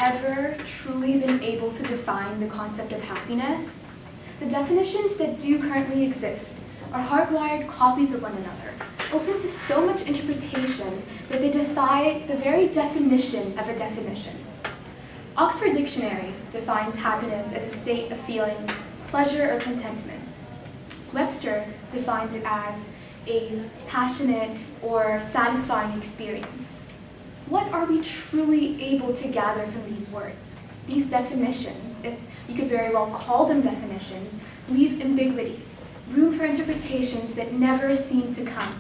ever truly been able to define the concept of happiness? The definitions that do currently exist are hardwired copies of one another, open to so much interpretation that they defy the very definition of a definition. Oxford Dictionary defines happiness as a state of feeling pleasure or contentment. Webster defines it as a passionate or satisfying experience. What are we truly able to gather from these words? These definitions, if you could very well call them definitions, leave ambiguity, room for interpretations that never seem to come.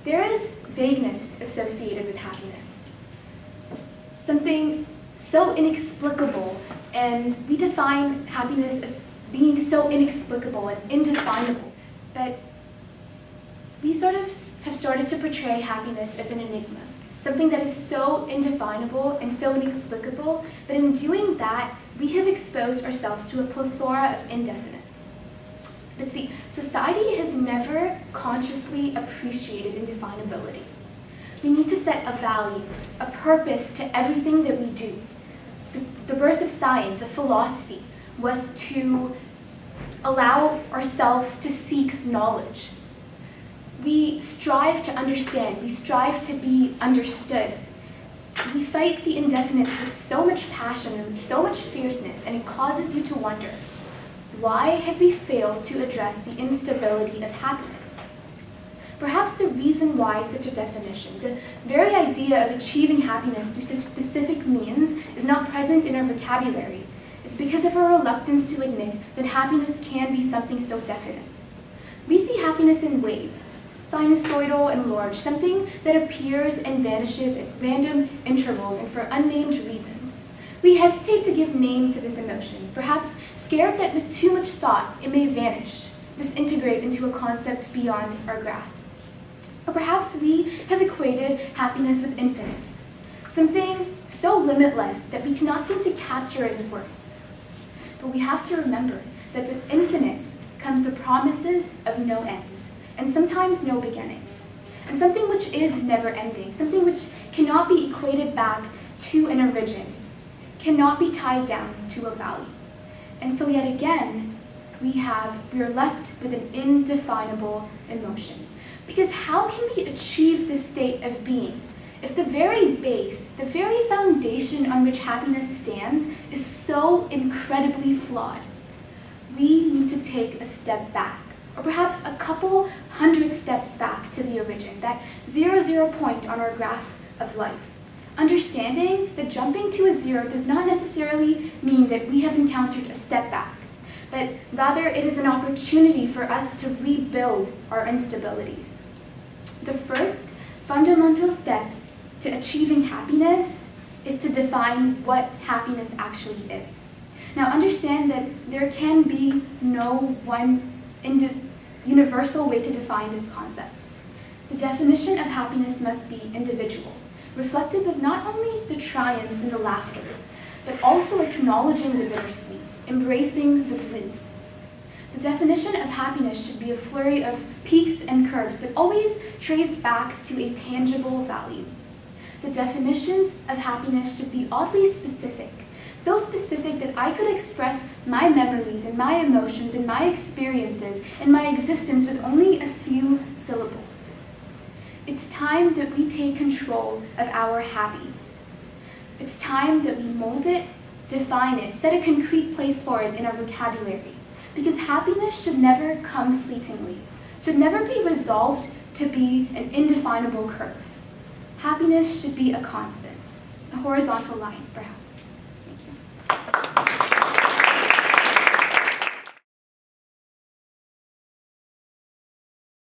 There is vagueness associated with happiness, something so inexplicable, and we define happiness as being so inexplicable and indefinable that we sort of have started to portray happiness as an enigma, something that is so indefinable and so inexplicable, but in doing that, we have exposed ourselves to a plethora of indefinites. But see, society has never consciously appreciated indefinability. We need to set a value, a purpose to everything that we do. The birth of science, of philosophy, was to allow ourselves to seek knowledge. We strive to understand, we strive to be understood. We fight the indefinite with so much passion and with so much fierceness, and it causes you to wonder, why have we failed to address the instability of happiness? Perhaps the reason why such a definition, the very idea of achieving happiness through such specific means, is not present in our vocabulary, is because of our reluctance to admit that happiness can be something so definite. We see happiness in waves, sinusoidal and large, something that appears and vanishes at random intervals and for unnamed reasons. We hesitate to give name to this emotion, perhaps scared that with too much thought it may vanish, disintegrate into a concept beyond our grasp. Or perhaps we have equated happiness with infinites, something so limitless that we cannot seem to capture it in words. But we have to remember that with infinites comes the promises of no ends, and sometimes no beginnings, and something which is never-ending, something which cannot be equated back to an origin, cannot be tied down to a value. And so yet again, we are left with an indefinable emotion. Because how can we achieve this state of being if the very base, the very foundation on which happiness stands is so incredibly flawed? We need to take a step back, or perhaps a couple hundred steps back to the origin, that 0 point on our graph of life. Understanding that jumping to a 0 does not necessarily mean that we have encountered a step back, but rather it is an opportunity for us to rebuild our instabilities. The first fundamental step to achieving happiness is to define what happiness actually is. Now understand that there can be no one universal way to define this concept. The definition of happiness must be individual, reflective of not only the triumphs and the laughters, but also acknowledging the bittersweets, embracing the blues. The definition of happiness should be a flurry of peaks and curves, but always traced back to a tangible value. The definitions of happiness should be oddly specific, so specific that I could express my memories and my emotions and my experiences and my existence with only a few syllables. It's time that we take control of our happy. It's time that we mold it, define it, set a concrete place for it in our vocabulary. Because happiness should never come fleetingly, should never be resolved to be an indefinable curve. Happiness should be a constant, a horizontal line, perhaps.